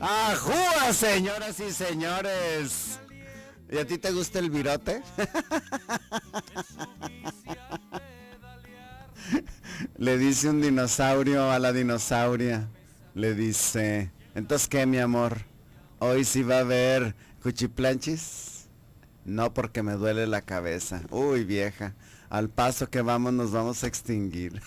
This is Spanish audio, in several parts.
¡Ajúa, señoras y señores! ¿Y a ti te gusta el virote? Le dice un dinosaurio a la dinosauria. Le dice, ¿entonces qué, mi amor? ¿Hoy sí va a haber cuchiplanchis? No, porque me duele la cabeza. Uy, vieja, al paso que vamos nos vamos a extinguir.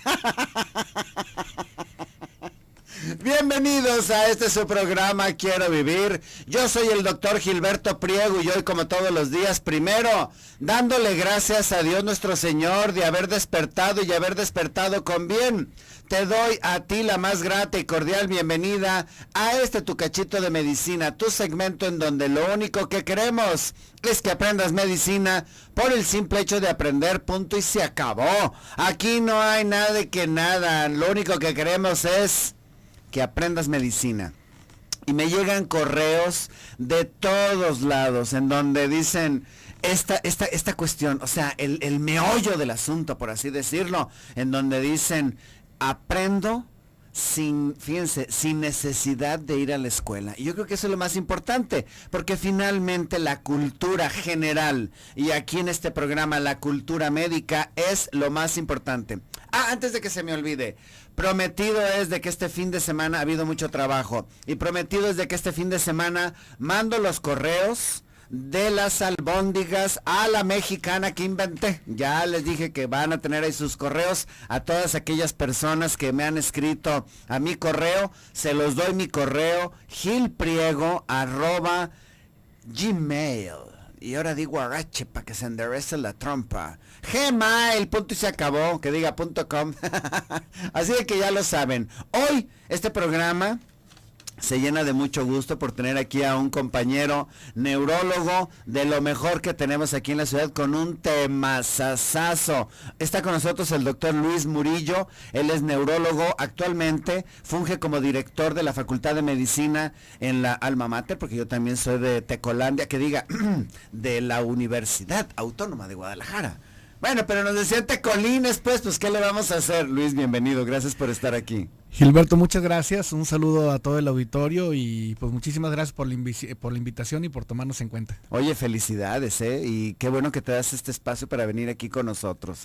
Bienvenidos a este su programa Quiero Vivir. Yo soy el doctor Gilberto Priego y hoy, como todos los días, primero dándole gracias a Dios nuestro Señor de haber despertado y haber despertado con bien. Te doy a ti la más grata y cordial bienvenida a este tu cachito de medicina, tu segmento en donde lo único que queremos es que aprendas medicina por el simple hecho de aprender, punto y se acabó. Aquí no hay nada de que nada, lo único que queremos es que aprendas medicina. Y me llegan correos de todos lados en donde dicen esta cuestión, o sea, el meollo del asunto, por así decirlo, en donde dicen, aprendo fíjense, sin necesidad de ir a la escuela. Y yo creo que eso es lo más importante, porque finalmente la cultura general, y aquí en este programa la cultura médica es lo más importante. Antes de que se me olvide, prometido es de que este fin de semana ha habido mucho trabajo, y prometido es de que este fin de semana mando los correos de las albóndigas a la mexicana que inventé. Ya les dije que van a tener ahí sus correos. A todas aquellas personas que me han escrito a mi correo, se los doy mi correo, gilpriego@gmail. Y ahora digo agache para que se enderece la trompa. Gmail, punto y se acabó, que diga .com. Así de que ya lo saben. Hoy este programa se llena de mucho gusto por tener aquí a un compañero neurólogo de lo mejor que tenemos aquí en la ciudad con un temazazazo. Está con nosotros el doctor Luis Murillo. Él es neurólogo, actualmente funge como director de la Facultad de Medicina en la Alma Mater, porque yo también soy de Tecolandia, que diga, de la Universidad Autónoma de Guadalajara. Bueno, pero nos decían tecolines, pues ¿qué le vamos a hacer? Luis, bienvenido, gracias por estar aquí. Gilberto, muchas gracias, un saludo a todo el auditorio y pues muchísimas gracias por la invitación y por tomarnos en cuenta. Oye, felicidades, y qué bueno que te das este espacio para venir aquí con nosotros,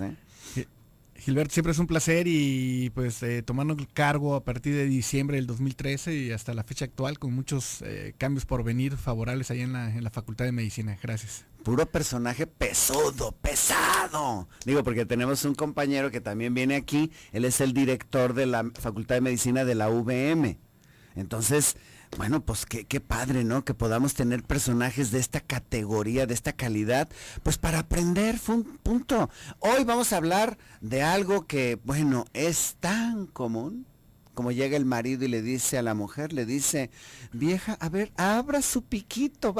Gilberto, siempre es un placer y pues tomando el cargo a partir de diciembre del 2013 y hasta la fecha actual con muchos cambios por venir favorables allá en la Facultad de Medicina. Gracias. Puro personaje pesado. Digo, porque tenemos un compañero que también viene aquí, él es el director de la Facultad de Medicina de la UVM. Entonces, bueno, pues qué padre, ¿no? Que podamos tener personajes de esta categoría, de esta calidad, pues para aprender, punto. Hoy vamos a hablar de algo que, bueno, es tan común. Como llega el marido y le dice a la mujer, le dice, vieja, a ver, abra su piquito,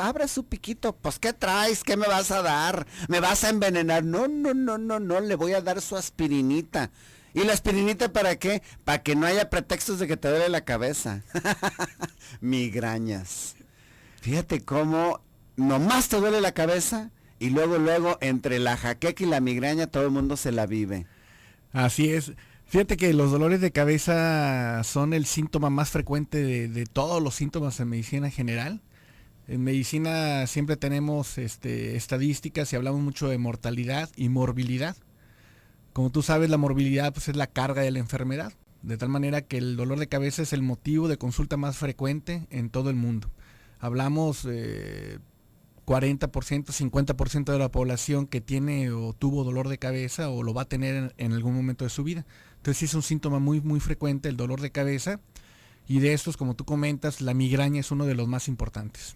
pues ¿qué traes? ¿Qué me vas a dar? ¿Me vas a envenenar? No, le voy a dar su aspirinita. ¿Y la aspirinita para qué? Para que no haya pretextos de que te duele la cabeza. Migrañas. Fíjate cómo nomás te duele la cabeza y luego entre la jaqueca y la migraña todo el mundo se la vive. Así es. Fíjate que los dolores de cabeza son el síntoma más frecuente de todos los síntomas en medicina general. En medicina siempre tenemos estadísticas y hablamos mucho de mortalidad y morbilidad. Como tú sabes, la morbilidad pues es la carga de la enfermedad, de tal manera que el dolor de cabeza es el motivo de consulta más frecuente en todo el mundo. Hablamos 40%, 50% de la población que tiene o tuvo dolor de cabeza o lo va a tener en algún momento de su vida. Entonces sí es un síntoma muy frecuente el dolor de cabeza y de estos, como tú comentas, la migraña es uno de los más importantes.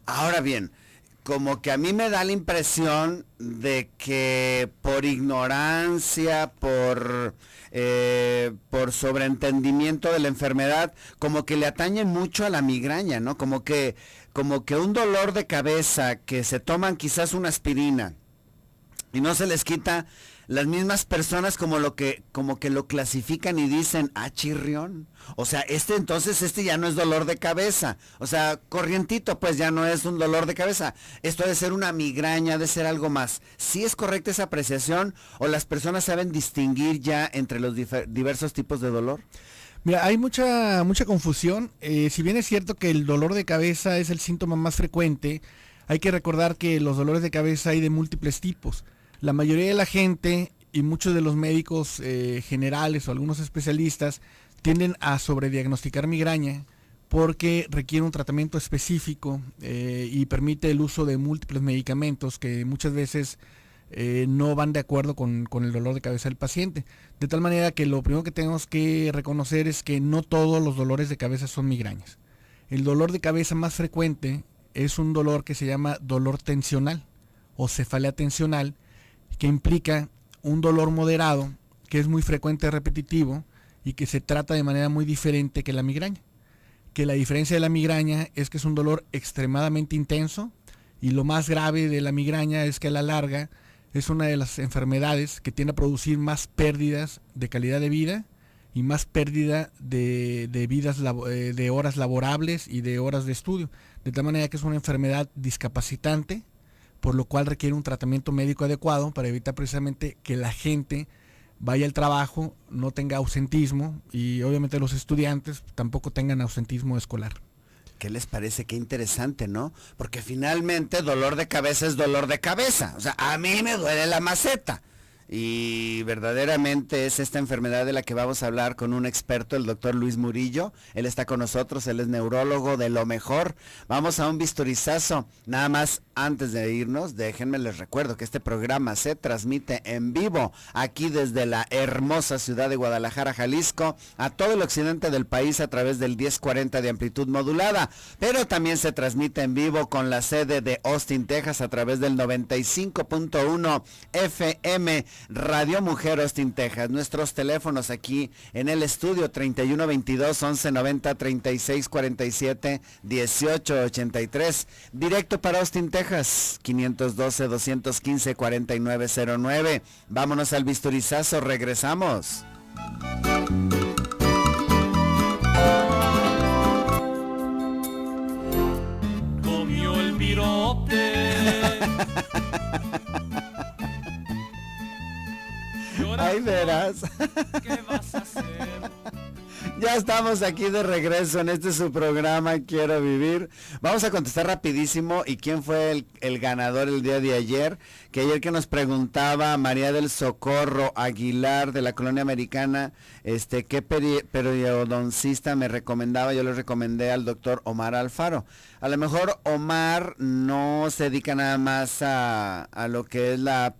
Ahora bien, como que a mí me da la impresión de que por ignorancia, por sobreentendimiento de la enfermedad, como que le atañen mucho a la migraña, ¿no? Como que un dolor de cabeza que se toman quizás una aspirina y no se les quita, las mismas personas como que lo clasifican y dicen, chirrión. O sea, entonces ya no es dolor de cabeza. O sea, corrientito, pues ya no es un dolor de cabeza. Esto debe ser una migraña, debe ser algo más. ¿Sí es correcta esa apreciación o las personas saben distinguir ya entre los diversos tipos de dolor? Mira, hay mucha confusión. Si bien es cierto que el dolor de cabeza es el síntoma más frecuente, hay que recordar que los dolores de cabeza hay de múltiples tipos. La mayoría de la gente y muchos de los médicos generales o algunos especialistas tienden a sobrediagnosticar migraña porque requiere un tratamiento específico y permite el uso de múltiples medicamentos que muchas veces no van de acuerdo con el dolor de cabeza del paciente. De tal manera que lo primero que tenemos que reconocer es que no todos los dolores de cabeza son migrañas. El dolor de cabeza más frecuente es un dolor que se llama dolor tensional o cefalea tensional, que implica un dolor moderado que es muy frecuente y repetitivo y que se trata de manera muy diferente que la migraña. Que la diferencia de la migraña es que es un dolor extremadamente intenso y lo más grave de la migraña es que a la larga es una de las enfermedades que tiende a producir más pérdidas de calidad de vida y más pérdida de horas laborables y de horas de estudio. De tal manera que es una enfermedad discapacitante, por lo cual requiere un tratamiento médico adecuado para evitar precisamente que la gente vaya al trabajo, no tenga ausentismo y obviamente los estudiantes tampoco tengan ausentismo escolar. ¿Qué les parece? Qué interesante, ¿no? Porque finalmente dolor de cabeza es dolor de cabeza. O sea, a mí me duele la maceta. Y verdaderamente es esta enfermedad de la que vamos a hablar con un experto, el doctor Luis Murillo. Él está con nosotros, él es neurólogo de lo mejor. Vamos a un bisturizazo. Nada más antes de irnos, déjenme les recuerdo que este programa se transmite en vivo aquí desde la hermosa ciudad de Guadalajara, Jalisco, a todo el occidente del país a través del 1040 de amplitud modulada, pero también se transmite en vivo con la sede de Austin, Texas a través del 95.1 FM Radio Mujer Austin, Texas. Nuestros teléfonos aquí en el estudio 3122 1190 3647 1883. Directo para Austin, Texas 512 215 4909. Vámonos al bisturizazo, regresamos. Comió el virote. Ay, verás. ¿Qué vas a hacer? Ya estamos aquí de regreso en este su programa Quiero Vivir. Vamos a contestar rapidísimo. ¿Y quién fue el ganador el día de ayer? Que nos preguntaba María del Socorro Aguilar de la Colonia Americana, ¿qué periodoncista me recomendaba? Yo le recomendé al doctor Omar Alfaro. A lo mejor Omar no se dedica nada más a lo que es la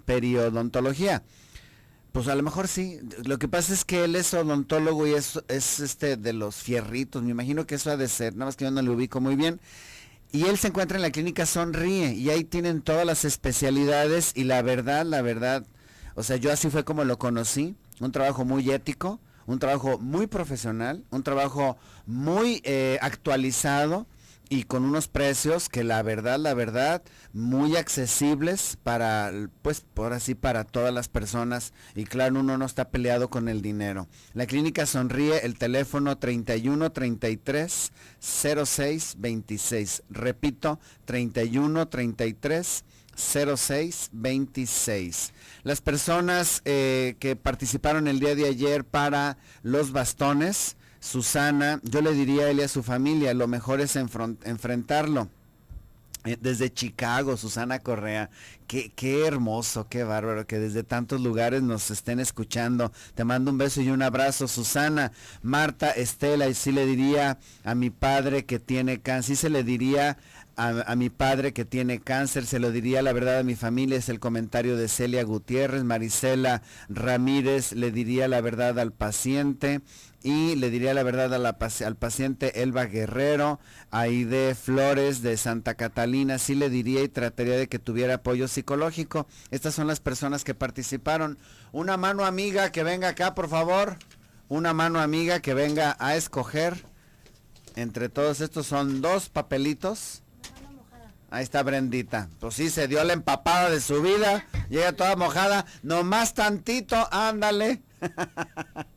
periodontología. Pues a lo mejor sí. Lo que pasa es que él es odontólogo y es de los fierritos. Me imagino que eso ha de ser, nada más que yo no le ubico muy bien. Y él se encuentra en la clínica Sonríe y ahí tienen todas las especialidades y la verdad, o sea, yo así fue como lo conocí. Un trabajo muy ético, un trabajo muy profesional, un trabajo muy actualizado y con unos precios que la verdad, muy accesibles para, pues, por así, para todas las personas. Y claro, uno no está peleado con el dinero. La clínica Sonríe, el teléfono 31 33 06 26. Repito, 31 33 06 26. Las personas que participaron el día de ayer para los bastones, Susana, yo le diría a él y a su familia, lo mejor es enfrentarlo. Desde Chicago, Susana Correa, qué hermoso, qué bárbaro que desde tantos lugares nos estén escuchando. Te mando un beso y un abrazo, Susana. Marta Estela, y sí le diría a mi padre que tiene cáncer, sí se le diría a mi padre que tiene cáncer, se lo diría la verdad a mi familia, es el comentario de Celia Gutiérrez. Marisela Ramírez, le diría la verdad al paciente. Y le diría la verdad al paciente Elba Guerrero. Aide Flores de Santa Catalina, sí le diría y trataría de que tuviera apoyo psicológico. Estas son las personas que participaron. Una mano amiga que venga acá, por favor. Una mano amiga que venga a escoger. Entre todos estos son 2 papelitos. Ahí está Brendita. Pues sí, se dio la empapada de su vida. Llega toda mojada. Nomás tantito, ándale.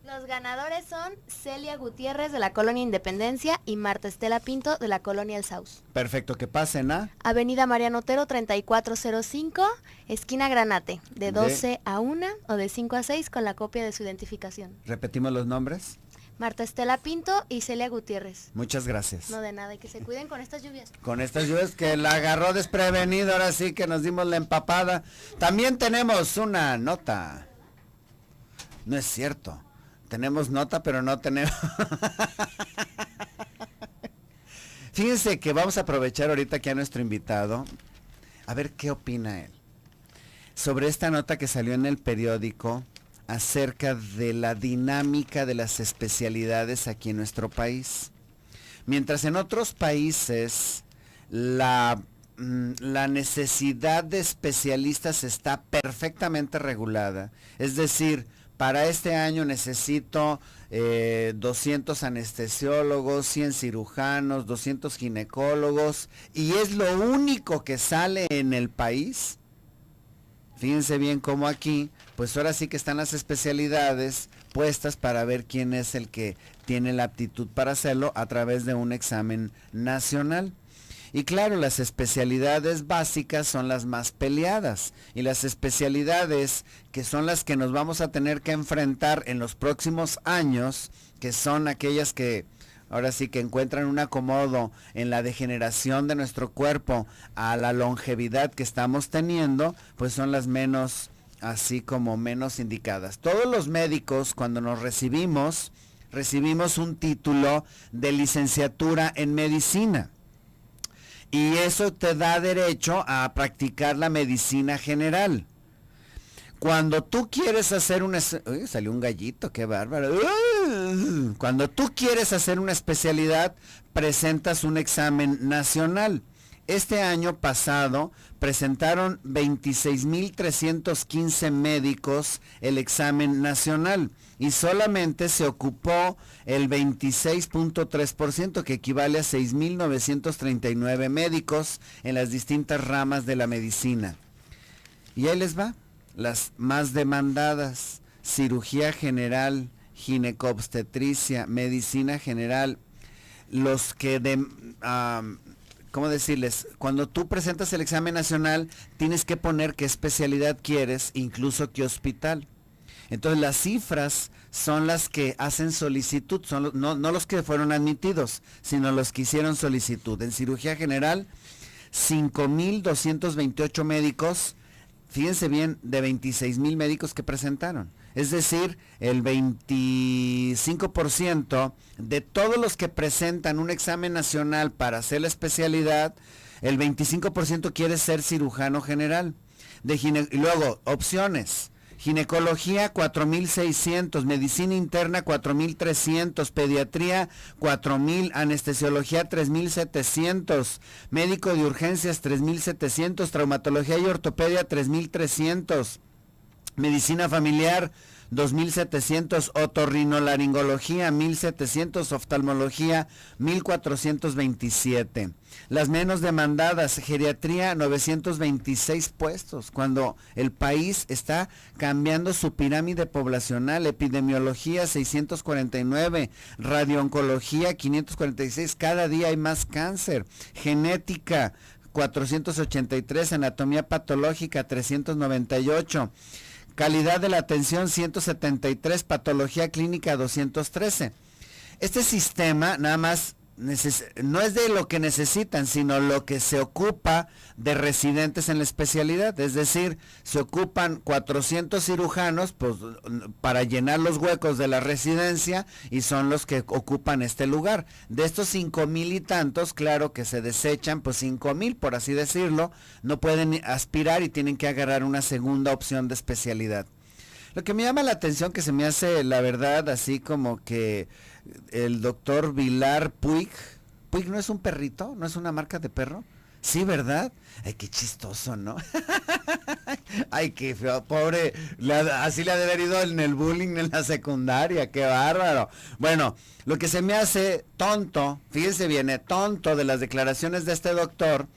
Los ganadores son Celia Gutiérrez de la Colonia Independencia y Marta Estela Pinto de la Colonia El Saus. Perfecto, que pasen a Avenida Mariano Otero 3405, esquina Granate, de 12 a 1 o de 5 a 6 con la copia de su identificación. Repetimos los nombres. Marta Estela Pinto y Celia Gutiérrez. Muchas gracias. No de nada, y que se cuiden con estas lluvias. Con estas lluvias que la agarró desprevenido, ahora sí que nos dimos la empapada. También tenemos una nota. No es cierto. Tenemos nota, pero no tenemos... Fíjense que vamos a aprovechar ahorita aquí a nuestro invitado, a ver qué opina él sobre esta nota que salió en el periódico acerca de la dinámica de las especialidades aquí en nuestro país. Mientras en otros países la necesidad de especialistas está perfectamente regulada, es decir, para este año necesito 200 anestesiólogos, 100 cirujanos, 200 ginecólogos, y es lo único que sale en el país. Fíjense bien cómo aquí, pues ahora sí que están las especialidades puestas para ver quién es el que tiene la aptitud para hacerlo a través de un examen nacional. Y claro, las especialidades básicas son las más peleadas, y las especialidades que son las que nos vamos a tener que enfrentar en los próximos años, que son aquellas que ahora sí que encuentran un acomodo en la degeneración de nuestro cuerpo a la longevidad que estamos teniendo, pues son las menos, así como menos indicadas. Todos los médicos, cuando nos recibimos un título de licenciatura en medicina. Y eso te da derecho a practicar la medicina general. Cuando tú quieres hacer una... Uy, salió un gallito, qué bárbaro. Cuando tú quieres hacer una especialidad, presentas un examen nacional. Este año pasado presentaron 26,315 médicos el examen nacional y solamente se ocupó el 26.3%, que equivale a 6,939 médicos en las distintas ramas de la medicina. Y ahí les va, las más demandadas: cirugía general, ginecobstetricia, medicina general. Los que ¿cómo decirles? Cuando tú presentas el examen nacional, tienes que poner qué especialidad quieres, incluso qué hospital. Entonces las cifras son las que hacen solicitud, son no los que fueron admitidos, sino los que hicieron solicitud. En cirugía general, 5,228 médicos, fíjense bien, de 26,000 médicos que presentaron. Es decir, el 25% de todos los que presentan un examen nacional para hacer la especialidad, el 25% quiere ser cirujano general. Y luego, opciones: ginecología 4,600, medicina interna 4,300, pediatría 4,000, anestesiología 3,700, médico de urgencias 3,700, traumatología y ortopedia 3,300. Medicina familiar 2,700, otorrinolaringología 1,700, oftalmología 1,427. Las menos demandadas: geriatría 926 puestos, cuando el país está cambiando su pirámide poblacional. Epidemiología 649, radiooncología 546, cada día hay más cáncer. Genética 483, anatomía patológica 398. Calidad de la atención 173, patología clínica 213. Este sistema nada más no es de lo que necesitan, sino lo que se ocupa de residentes en la especialidad. Es decir, se ocupan 400 cirujanos pues, para llenar los huecos de la residencia, y son los que ocupan este lugar. De estos 5,000 y tantos, claro que se desechan, pues 5,000 por así decirlo, no pueden aspirar y tienen que agarrar una segunda opción de especialidad. Lo que me llama la atención, que se me hace la verdad así como que el doctor Vilar Puig no es un perrito, no es una marca de perro. Sí, ¿verdad? Ay, qué chistoso, ¿no? Ay, qué feo, pobre, así le ha de haber ido en el bullying en la secundaria, qué bárbaro. Bueno, lo que se me hace tonto, fíjense bien, tonto de las declaraciones de este doctor,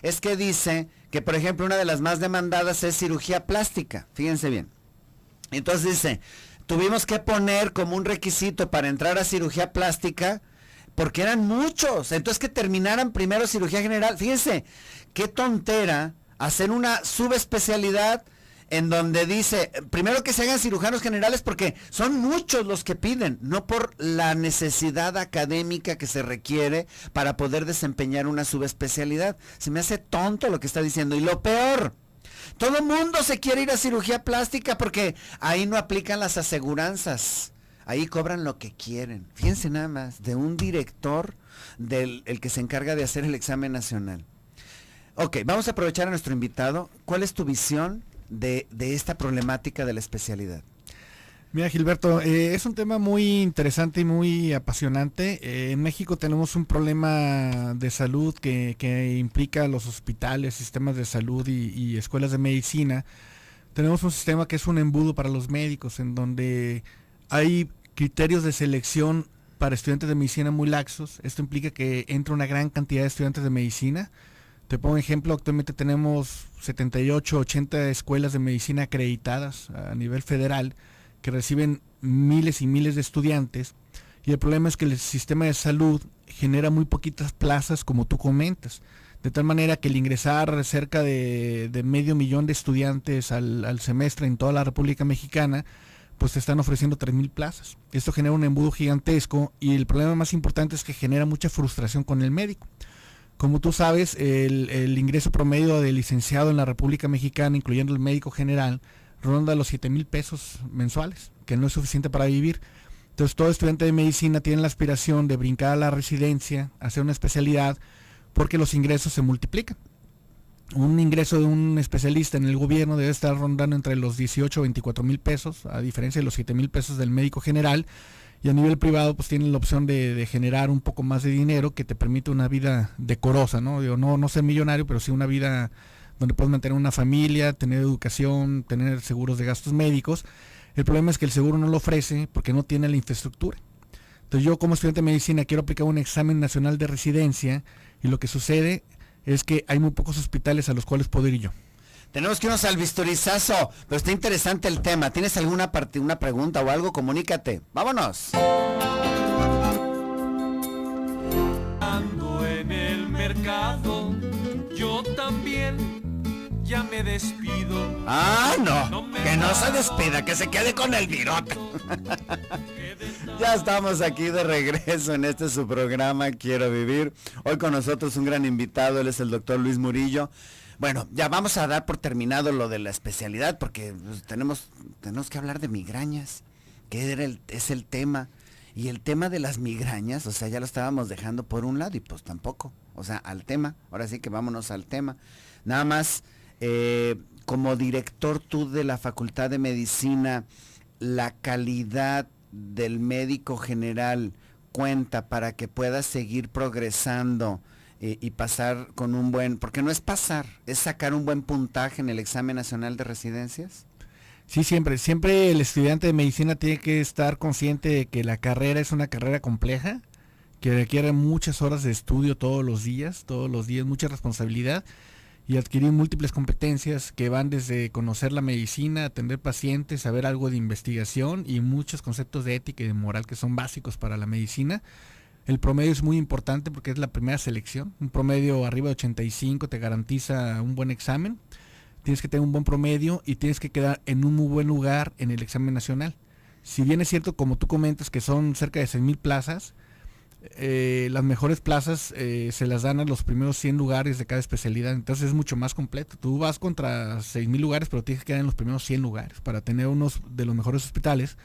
es que dice que, por ejemplo, una de las más demandadas es cirugía plástica, fíjense bien. Entonces dice, tuvimos que poner como un requisito para entrar a cirugía plástica, porque eran muchos, entonces que terminaran primero cirugía general. Fíjense, qué tontera hacer una subespecialidad en donde dice, primero que se hagan cirujanos generales porque son muchos los que piden, no por la necesidad académica que se requiere para poder desempeñar una subespecialidad. Se me hace tonto lo que está diciendo. Y lo peor, todo el mundo se quiere ir a cirugía plástica porque ahí no aplican las aseguranzas. Ahí cobran lo que quieren. Fíjense nada más, de un director el que se encarga de hacer el examen nacional. Ok, vamos a aprovechar a nuestro invitado. ¿Cuál es tu visión de esta problemática de la especialidad? Mira, Gilberto, es un tema muy interesante y muy apasionante. En México tenemos un problema de salud que implica los hospitales, sistemas de salud y escuelas de medicina. Tenemos un sistema que es un embudo para los médicos, en donde hay criterios de selección para estudiantes de medicina muy laxos. Esto implica que entra una gran cantidad de estudiantes de medicina. Te pongo un ejemplo, actualmente tenemos 78, 80 escuelas de medicina acreditadas a nivel federal que reciben miles y miles de estudiantes, y el problema es que el sistema de salud genera muy poquitas plazas, como tú comentas, de tal manera que el ingresar cerca de 500,000 de estudiantes al semestre en toda la República Mexicana, pues te están ofreciendo 3,000 plazas. Esto genera un embudo gigantesco, y el problema más importante es que genera mucha frustración con el médico. Como tú sabes, el ingreso promedio de licenciado en la República Mexicana, incluyendo el médico general, ronda los 7,000 pesos mensuales, que no es suficiente para vivir. Entonces, todo estudiante de medicina tiene la aspiración de brincar a la residencia, hacer una especialidad, porque los ingresos se multiplican. Un ingreso de un especialista en el gobierno debe estar rondando entre los 18 o 24,000 pesos, a diferencia de los 7,000 pesos del médico general. Y a nivel privado, pues tienen la opción de generar un poco más de dinero que te permite una vida decorosa, ¿no? Digo, no ser millonario, pero sí una vida donde puedes mantener una familia, tener educación, tener seguros de gastos médicos. El problema es que el seguro no lo ofrece porque no tiene la infraestructura. Entonces, yo como estudiante de medicina quiero aplicar un examen nacional de residencia, y lo que sucede es que hay muy pocos hospitales a los cuales puedo ir yo. Tenemos que irnos al bisturizazo, pero está interesante el tema. ¿Tienes alguna una pregunta o algo? Comunícate. ¡Vámonos! Ando en el mercado, yo también ya me despido. ¡Ah, no! Que no se despida, que se quede con el virote. Ya estamos aquí de regreso en este su programa Quiero Vivir. Hoy con nosotros un gran invitado, él es el doctor Luis Murillo. Bueno, ya vamos a dar por terminado lo de la especialidad, porque pues, tenemos que hablar de migrañas, que es el tema. Y el tema de las migrañas, o sea, ya lo estábamos dejando por un lado y pues tampoco. O sea, al tema, ahora sí que vámonos al tema. Nada más, como director tú de la Facultad de Medicina, la calidad del médico general cuenta para que pueda seguir progresando y pasar con un buen, porque no es pasar, es sacar un buen puntaje en el examen nacional de residencias. Sí, siempre el estudiante de medicina tiene que estar consciente de que la carrera es una carrera compleja, que requiere muchas horas de estudio todos los días, mucha responsabilidad, y adquirir múltiples competencias que van desde conocer la medicina, atender pacientes, saber algo de investigación y muchos conceptos de ética y de moral que son básicos para la medicina. El promedio es muy importante porque es la primera selección. Un promedio arriba de 85 te garantiza un buen examen. Tienes que tener un buen promedio y tienes que quedar en un muy buen lugar en el examen nacional. Si bien es cierto, como tú comentas, que son cerca de 6,000 plazas, las mejores plazas se las dan a los primeros 100 lugares de cada especialidad. Entonces es mucho más completo. Tú vas contra 6,000 lugares, pero tienes que quedar en los primeros 100 lugares para tener unos de los mejores hospitales.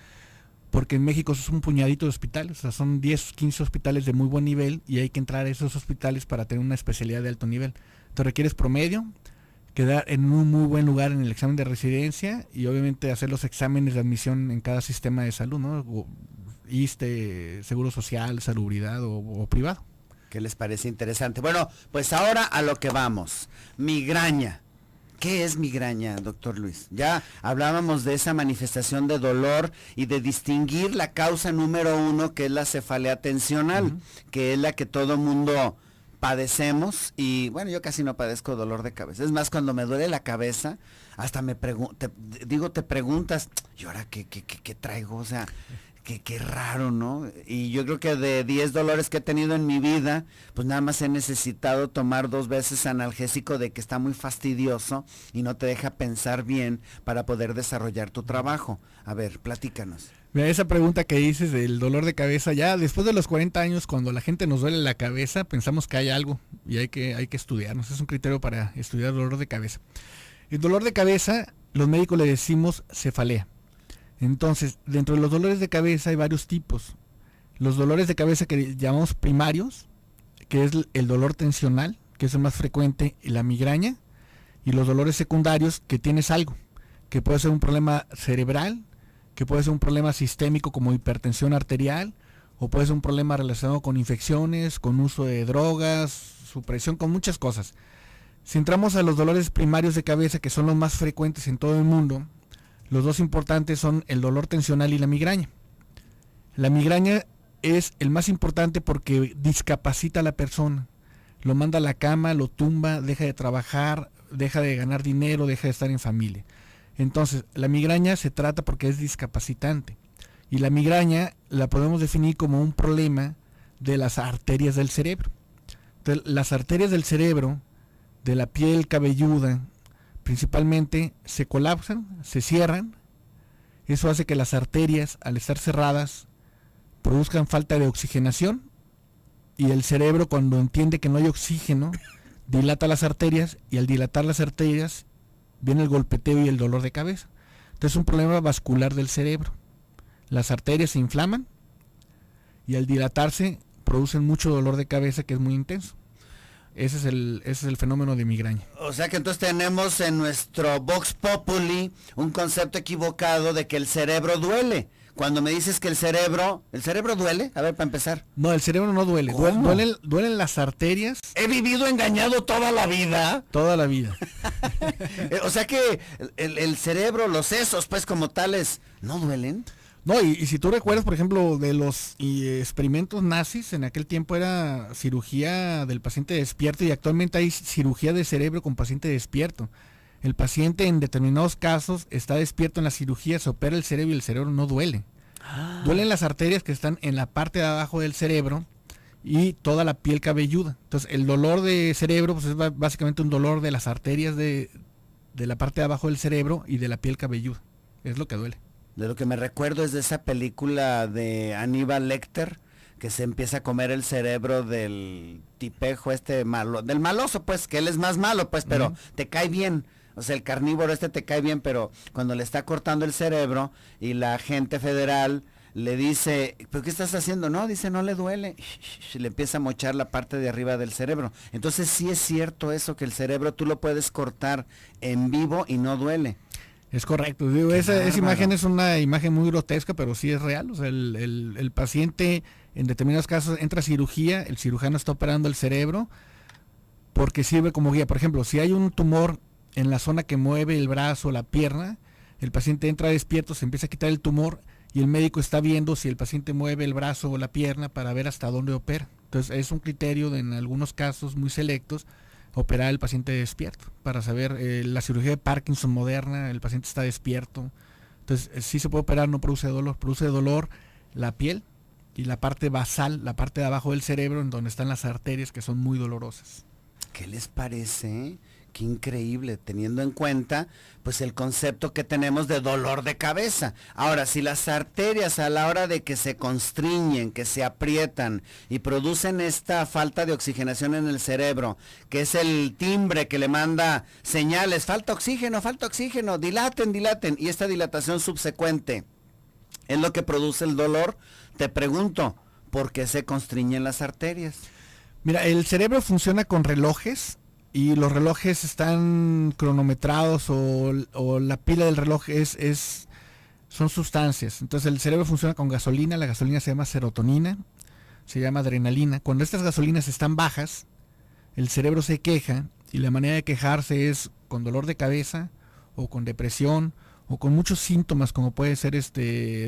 Porque en México es un puñadito de hospitales, o sea, son 10, 15 hospitales de muy buen nivel, y hay que entrar a esos hospitales para tener una especialidad de alto nivel. Entonces requieres promedio, quedar en un muy buen lugar en el examen de residencia, y obviamente hacer los exámenes de admisión en cada sistema de salud, ¿no? ISSSTE, Seguro Social, Salubridad o privado. ¿Qué les parece interesante? Bueno, pues ahora a lo que vamos. Migraña. ¿Qué es migraña, doctor Luis? Ya hablábamos de esa manifestación de dolor y de distinguir la causa número 1, que es la cefalea tensional, que es la que todo mundo padecemos. Y bueno, yo casi no padezco dolor de cabeza. Es más, cuando me duele la cabeza, hasta te preguntas, ¿y ahora qué traigo? O sea, Qué raro, ¿no? Y yo creo que de 10 dolores que he tenido en mi vida, pues nada más he necesitado tomar 2 veces analgésico de que está muy fastidioso y no te deja pensar bien para poder desarrollar tu trabajo. A ver, platícanos. Mira, esa pregunta que dices del dolor de cabeza, ya después de los 40 años, cuando la gente nos duele la cabeza, pensamos que hay algo y hay que estudiarnos. Es un criterio para estudiar dolor de cabeza. El dolor de cabeza, los médicos le decimos cefalea. Entonces, dentro de los dolores de cabeza hay varios tipos. Los dolores de cabeza que llamamos primarios, que es el dolor tensional, que es el más frecuente, y la migraña, y los dolores secundarios, que tienes algo, que puede ser un problema cerebral, que puede ser un problema sistémico como hipertensión arterial, o puede ser un problema relacionado con infecciones, con uso de drogas, supresión, con muchas cosas. Si entramos a los dolores primarios de cabeza, que son los más frecuentes en todo el mundo, los dos importantes son el dolor tensional y la migraña. La migraña es el más importante porque discapacita a la persona. Lo manda a la cama, lo tumba, deja de trabajar, deja de ganar dinero, deja de estar en familia. Entonces, la migraña se trata porque es discapacitante. Y la migraña la podemos definir como un problema de las arterias del cerebro. Entonces, las arterias del cerebro, de la piel cabelluda, principalmente se colapsan, se cierran. Eso hace que las arterias, al estar cerradas, produzcan falta de oxigenación, y el cerebro, cuando entiende que no hay oxígeno, dilata las arterias, y al dilatar las arterias viene el golpeteo y el dolor de cabeza. Entonces es un problema vascular del cerebro. Las arterias se inflaman y al dilatarse producen mucho dolor de cabeza que es muy intenso. Ese es el fenómeno de migraña. O sea que entonces tenemos en nuestro Vox Populi un concepto equivocado de que el cerebro duele. Cuando me dices que el cerebro duele, a ver, para empezar. No, el cerebro no duele. Duelen las arterias. He vivido engañado toda la vida. Toda la vida. O sea que el cerebro, los sesos, pues como tales, ¿no duelen? No, y si tú recuerdas, por ejemplo, de los experimentos nazis, en aquel tiempo era cirugía del paciente despierto, y actualmente hay cirugía de cerebro con paciente despierto. El paciente en determinados casos está despierto en la cirugía, se opera el cerebro y el cerebro no duele. Duelen las arterias que están en la parte de abajo del cerebro y toda la piel cabelluda. Entonces el dolor de cerebro pues es básicamente un dolor de las arterias de la parte de abajo del cerebro y de la piel cabelluda. Es lo que duele. De lo que me recuerdo es de esa película de Aníbal Lecter, que se empieza a comer el cerebro del tipejo malo, del maloso, pues, que él es más malo, pues, pero te cae bien. O sea, el carnívoro te cae bien, pero cuando le está cortando el cerebro y la agente federal le dice, ¿pero qué estás haciendo? No, dice, no le duele. Y le empieza a mochar la parte de arriba del cerebro. Entonces sí es cierto eso, que el cerebro tú lo puedes cortar en vivo y no duele. Es correcto. Digo, esa imagen es una imagen muy grotesca, pero sí es real. O sea, el paciente en determinados casos entra a cirugía, el cirujano está operando el cerebro porque sirve como guía. Por ejemplo, si hay un tumor en la zona que mueve el brazo, la pierna, el paciente entra despierto, se empieza a quitar el tumor y el médico está viendo si el paciente mueve el brazo o la pierna para ver hasta dónde opera. Entonces es un criterio en algunos casos muy selectos operar al paciente despierto para saber la cirugía de Parkinson moderna, el paciente está despierto. Entonces sí se puede operar, no produce dolor la piel y la parte basal, la parte de abajo del cerebro en donde están las arterias que son muy dolorosas. ¿Qué les parece? Qué increíble, teniendo en cuenta pues el concepto que tenemos de dolor de cabeza. Ahora, si las arterias a la hora de que se constriñen, que se aprietan y producen esta falta de oxigenación en el cerebro, que es el timbre que le manda señales, falta oxígeno, dilaten, y esta dilatación subsecuente es lo que produce el dolor, te pregunto, ¿por qué se constriñen las arterias? Mira, el cerebro funciona con relojes, y los relojes están cronometrados o la pila del reloj son sustancias. Entonces el cerebro funciona con gasolina, la gasolina se llama serotonina, se llama adrenalina. Cuando estas gasolinas están bajas, el cerebro se queja, y la manera de quejarse es con dolor de cabeza o con depresión o con muchos síntomas como puede ser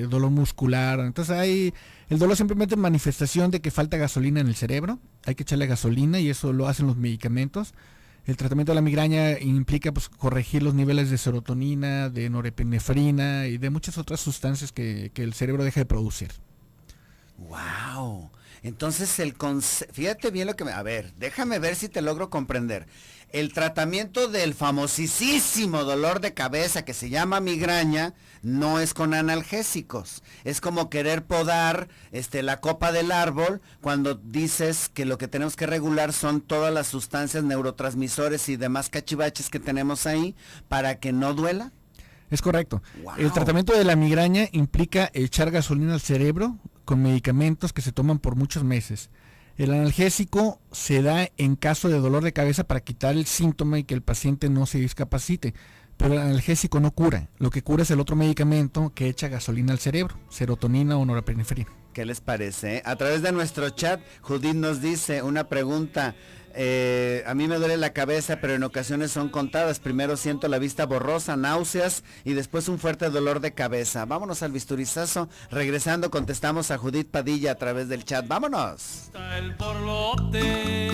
dolor muscular. Entonces el dolor simplemente es manifestación de que falta gasolina en el cerebro, hay que echarle gasolina y eso lo hacen los medicamentos. El tratamiento de la migraña implica pues, corregir los niveles de serotonina, de norepinefrina y de muchas otras sustancias que el cerebro deja de producir. ¡Wow! Entonces fíjate bien lo que a ver, déjame ver si te logro comprender. El tratamiento del famosísimo dolor de cabeza que se llama migraña no es con analgésicos. Es como querer podar la copa del árbol cuando dices que lo que tenemos que regular son todas las sustancias, neurotransmisores y demás cachivaches que tenemos ahí para que no duela. Es correcto. Wow. El tratamiento de la migraña implica echar gasolina al cerebro con medicamentos que se toman por muchos meses. El analgésico se da en caso de dolor de cabeza para quitar el síntoma y que el paciente no se discapacite, pero el analgésico no cura. Lo que cura es el otro medicamento que echa gasolina al cerebro, serotonina o norepinefrina. ¿Qué les parece? A través de nuestro chat, Judith nos dice una pregunta. A mí me duele la cabeza, pero en ocasiones son contadas. Primero siento la vista borrosa, náuseas y después un fuerte dolor de cabeza. Vámonos al bisturizazo. Regresando contestamos a Judith Padilla a través del chat. ¡Vámonos! Está el borlote.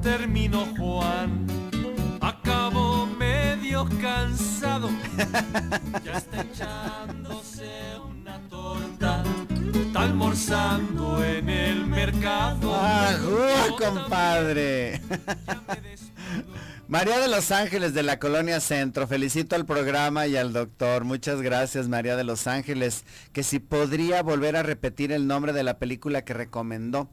Terminó Juan, acabó medio cansado. Ya está echándose una torta, está almorzando en el mercado. Compadre! María de Los Ángeles de la Colonia Centro, felicito al programa y al doctor. Muchas gracias, María de Los Ángeles. Que si podría volver a repetir el nombre de la película que recomendó.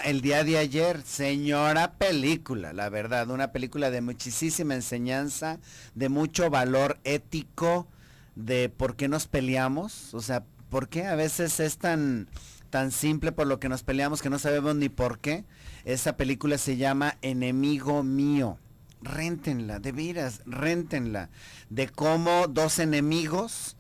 El día de ayer, señora película, la verdad, una película de muchísima enseñanza, de mucho valor ético, de por qué nos peleamos, o sea, por qué a veces es tan simple por lo que nos peleamos que no sabemos ni por qué. Esa película se llama Enemigo Mío. Réntenla, de veras, réntenla. De cómo dos enemigos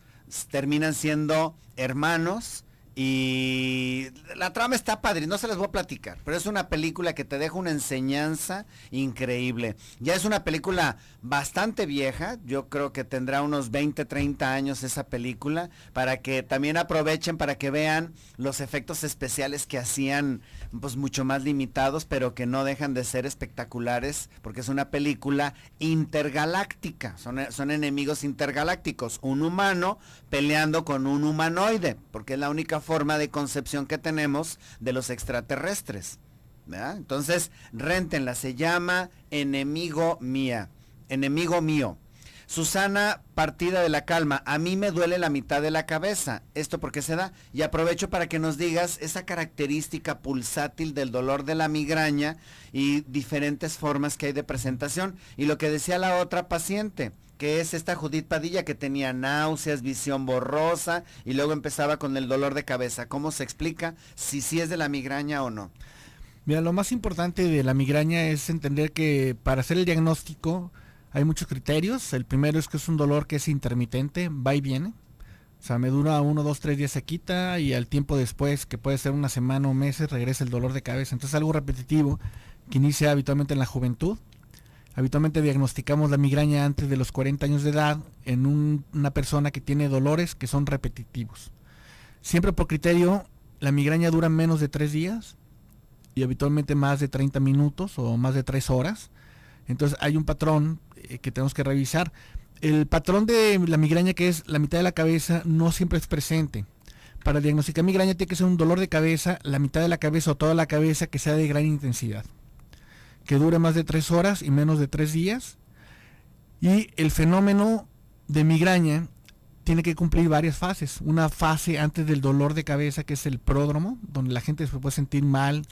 terminan siendo hermanos. Y la trama está padre, no se les voy a platicar, pero es una película que te deja una enseñanza increíble. Ya es una película bastante vieja, yo creo que tendrá unos 20, 30 años esa película, para que también aprovechen, para que vean los efectos especiales que hacían, pues mucho más limitados, pero que no dejan de ser espectaculares, porque es una película intergaláctica, son enemigos intergalácticos, un humano peleando con un humanoide, porque es la única forma de concepción que tenemos de los extraterrestres, ¿verdad? Entonces, réntenla, se llama Enemigo Mío. Susana Partida de la Calma, a mí me duele la mitad de la cabeza, ¿esto por qué se da? Y aprovecho para que nos digas esa característica pulsátil del dolor de la migraña y diferentes formas que hay de presentación. Y lo que decía la otra paciente, que es esta Judith Padilla, que tenía náuseas, visión borrosa y luego empezaba con el dolor de cabeza. ¿Cómo se explica si sí es de la migraña o no? Mira, lo más importante de la migraña es entender que para hacer el diagnóstico hay muchos criterios. El primero es que es un dolor que es intermitente, va y viene. O sea, me dura 1, 2, 3 días, se quita y al tiempo después, que puede ser una semana o meses, regresa el dolor de cabeza. Entonces algo repetitivo que inicia habitualmente en la juventud. Habitualmente diagnosticamos la migraña antes de los 40 años de edad en una persona que tiene dolores que son repetitivos. Siempre por criterio, la migraña dura menos de 3 días y habitualmente más de 30 minutos o más de 3 horas. Entonces hay un patrón que tenemos que revisar. El patrón de la migraña, que es la mitad de la cabeza, no siempre es presente. Para diagnosticar migraña tiene que ser un dolor de cabeza, la mitad de la cabeza o toda la cabeza que sea de gran intensidad, que dure más de 3 horas y menos de 3 días. Y el fenómeno de migraña tiene que cumplir varias fases. Una fase antes del dolor de cabeza, que es el pródromo, donde la gente se puede sentir mal,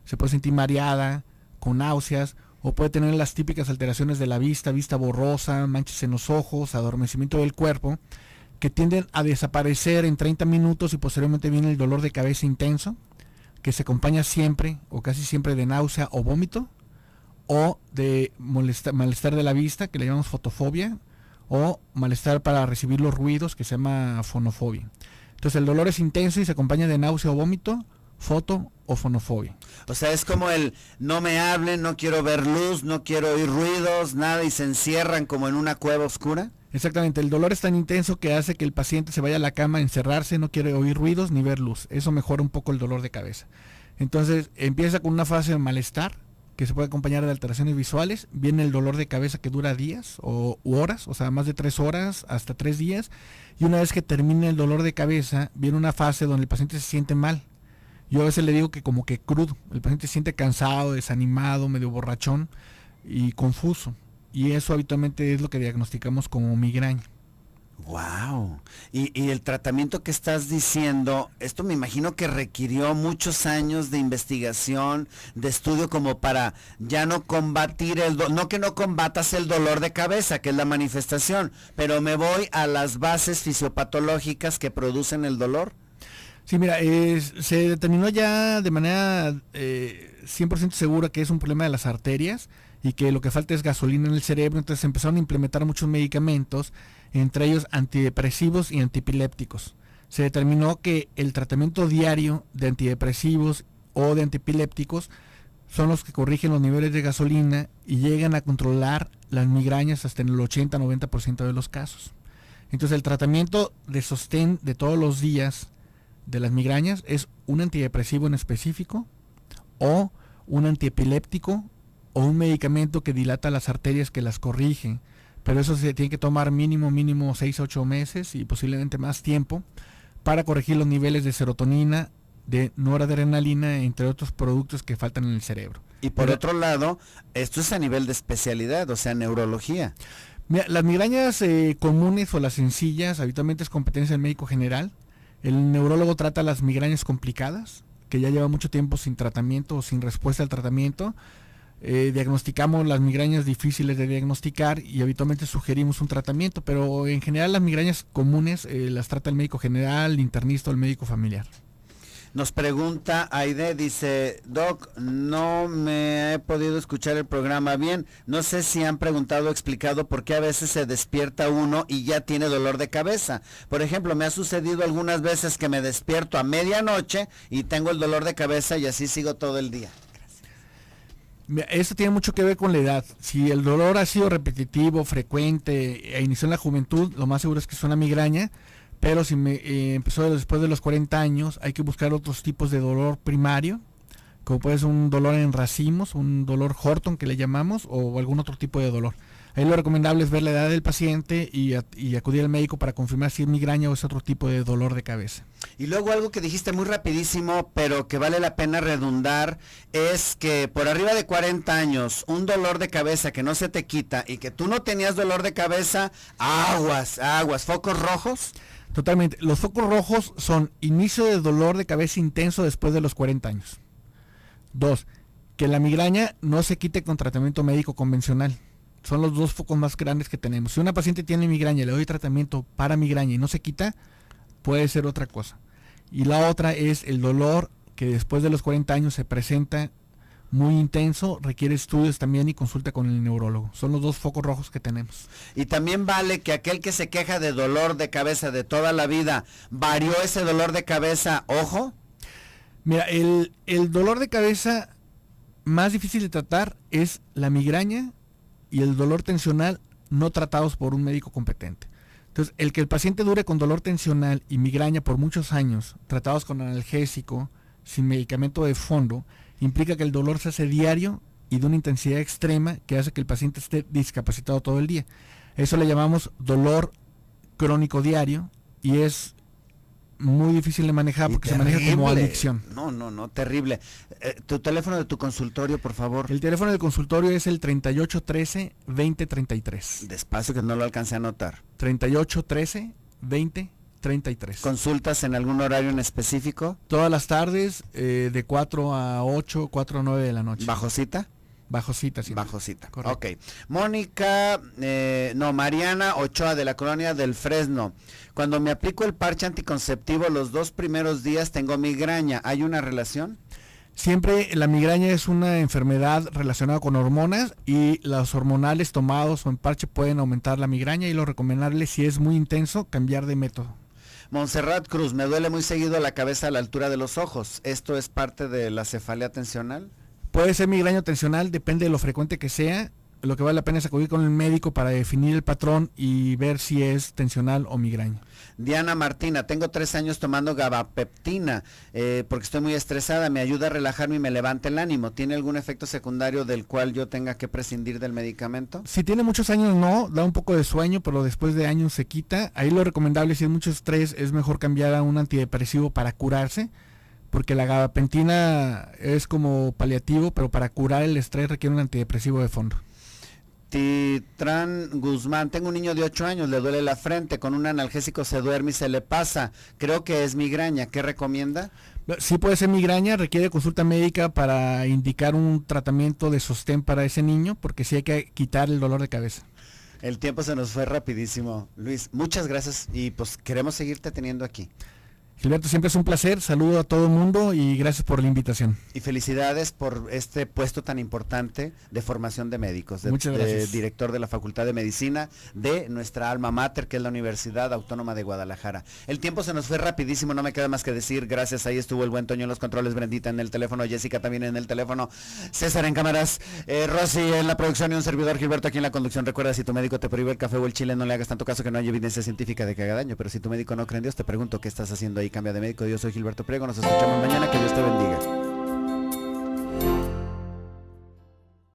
se puede sentir mareada, con náuseas, o puede tener las típicas alteraciones de la vista borrosa, manchas en los ojos, adormecimiento del cuerpo, que tienden a desaparecer en 30 minutos y posteriormente viene el dolor de cabeza intenso, que se acompaña siempre o casi siempre de náusea o vómito, o de malestar de la vista, que le llamamos fotofobia, o malestar para recibir los ruidos, que se llama fonofobia. Entonces el dolor es intenso y se acompaña de náusea o vómito, foto o fonofobia. O sea, es como el no me hablen, no quiero ver luz, no quiero oír ruidos, nada, y se encierran como en una cueva oscura. Exactamente, el dolor es tan intenso que hace que el paciente se vaya a la cama a encerrarse, no quiere oír ruidos ni ver luz. Eso mejora un poco el dolor de cabeza. Entonces empieza con una fase de malestar que se puede acompañar de alteraciones visuales. Viene el dolor de cabeza que dura días u horas, o sea, más de 3 horas hasta 3 días. Y una vez que termina el dolor de cabeza, viene una fase donde el paciente se siente mal. Yo a veces le digo que como que crudo. El paciente se siente cansado, desanimado, medio borrachón y confuso. Y eso habitualmente es lo que diagnosticamos como migraña. Wow. Y el tratamiento que estás diciendo, esto me imagino que requirió muchos años de investigación, de estudio, como para ya no combatir no que no combatas el dolor de cabeza, que es la manifestación, pero me voy a las bases fisiopatológicas que producen el dolor. Sí, mira, se determinó ya de manera 100% segura que es un problema de las arterias y que lo que falta es gasolina en el cerebro. Entonces se empezaron a implementar muchos medicamentos, entre ellos antidepresivos y antipilépticos. Se determinó que el tratamiento diario de antidepresivos o de antipilépticos son los que corrigen los niveles de gasolina y llegan a controlar las migrañas hasta en el 80-90% de los casos. Entonces el tratamiento de sostén de todos los días de las migrañas es un antidepresivo en específico o un antiepiléptico o un medicamento que dilata las arterias que las corrige, pero eso se tiene que tomar mínimo 6 a 8 meses y posiblemente más tiempo para corregir los niveles de serotonina, de noradrenalina, entre otros productos que faltan en el cerebro. Y por otro lado, esto es a nivel de especialidad, o sea, neurología. Mira, las migrañas comunes o las sencillas habitualmente es competencia del médico general. El neurólogo trata las migrañas complicadas, que ya lleva mucho tiempo sin tratamiento o sin respuesta al tratamiento. Diagnosticamos las migrañas difíciles de diagnosticar y habitualmente sugerimos un tratamiento, pero en general las migrañas comunes las trata el médico general, el internista o el médico familiar. Nos pregunta Aide, dice, Doc, no me he podido escuchar el programa bien, no sé si han preguntado o explicado por qué a veces se despierta uno y ya tiene dolor de cabeza. Por ejemplo, me ha sucedido algunas veces que me despierto a medianoche y tengo el dolor de cabeza y así sigo todo el día. Esto tiene mucho que ver con la edad. Si el dolor ha sido repetitivo, frecuente, e inició en la juventud, lo más seguro es que es una migraña, pero si empezó después de los 40 años, hay que buscar otros tipos de dolor primario, como puede ser un dolor en racimos, un dolor Horton que le llamamos, o algún otro tipo de dolor. Ahí lo recomendable es ver la edad del paciente y acudir al médico para confirmar si es migraña o es otro tipo de dolor de cabeza. Y luego algo que dijiste muy rapidísimo, pero que vale la pena redundar, es que por arriba de 40 años, un dolor de cabeza que no se te quita y que tú no tenías dolor de cabeza, aguas, focos rojos. Totalmente. Los focos rojos son inicio de dolor de cabeza intenso después de los 40 años. 2. Que la migraña no se quite con tratamiento médico convencional. Son los dos focos más grandes que tenemos. Si una paciente tiene migraña y le doy tratamiento para migraña y no se quita, puede ser otra cosa. Y la otra es el dolor que después de los 40 años se presenta muy intenso, requiere estudios también y consulta con el neurólogo. Son los dos focos rojos que tenemos. Y también vale que aquel que se queja de dolor de cabeza de toda la vida, varió ese dolor de cabeza, ojo. Mira, el dolor de cabeza más difícil de tratar es la migraña y el dolor tensional no tratados por un médico competente. Entonces, el que el paciente dure con dolor tensional y migraña por muchos años, tratados con analgésico, sin medicamento de fondo, implica que el dolor se hace diario y de una intensidad extrema que hace que el paciente esté discapacitado todo el día. Eso le llamamos dolor crónico diario y es muy difícil de manejar porque se maneja como adicción. No, terrible. Tu teléfono de tu consultorio, por favor. El teléfono del consultorio es el 3813-2033. Despacio que no lo alcancé a anotar. 3813-2033. ¿Consultas en algún horario en específico? Todas las tardes, de 4 a 8, 4 a 9 de la noche. ¿Bajo cita? Bajo cita, sí. Bajo cita, correcto. Ok. Mariana Ochoa de la colonia del Fresno. Cuando me aplico el parche anticonceptivo los 2 primeros días tengo migraña. ¿Hay una relación? Siempre la migraña es una enfermedad relacionada con hormonas y los hormonales tomados o en parche pueden aumentar la migraña y lo recomendable, si es muy intenso, cambiar de método. Montserrat Cruz, me duele muy seguido la cabeza a la altura de los ojos. ¿Esto es parte de la cefalea tensional? Puede ser migraña tensional, depende de lo frecuente que sea. lo que vale la pena es acudir con el médico para definir el patrón y ver si es tensional o migraña. Diana Martina, tengo 3 años tomando gabapeptina porque estoy muy estresada, me ayuda a relajarme y me levanta el ánimo. ¿Tiene algún efecto secundario del cual yo tenga que prescindir del medicamento? Si tiene muchos años no, da un poco de sueño, pero después de años se quita. Ahí lo recomendable, si hay mucho estrés, es mejor cambiar a un antidepresivo para curarse, porque la gabapentina es como paliativo, pero para curar el estrés requiere un antidepresivo de fondo. Titrán Guzmán, tengo un niño de 8 años, le duele la frente, con un analgésico se duerme y se le pasa, creo que es migraña, ¿qué recomienda? Sí puede ser migraña, requiere consulta médica para indicar un tratamiento de sostén para ese niño, porque sí hay que quitar el dolor de cabeza. El tiempo se nos fue rapidísimo, Luis, muchas gracias y pues queremos seguirte teniendo aquí. Gilberto, siempre es un placer, saludo a todo el mundo y gracias por la invitación. Y felicidades por este puesto tan importante de formación de médicos, Muchas gracias. director de la Facultad de Medicina de nuestra alma mater, que es la Universidad Autónoma de Guadalajara. El tiempo se nos fue rapidísimo, no me queda más que decir gracias, ahí estuvo el buen Toño en los controles, Brendita en el teléfono, Jessica también en el teléfono, César en cámaras, Rosy en la producción y un servidor Gilberto aquí en la conducción. Recuerda, si tu médico te prohíbe el café o el chile, no le hagas tanto caso, que no hay evidencia científica de que haga daño, pero si tu médico no cree en Dios, te pregunto qué estás haciendo ahí, cambia de médico. Yo soy Gilberto Priego, nos escuchamos mañana, que Dios te bendiga.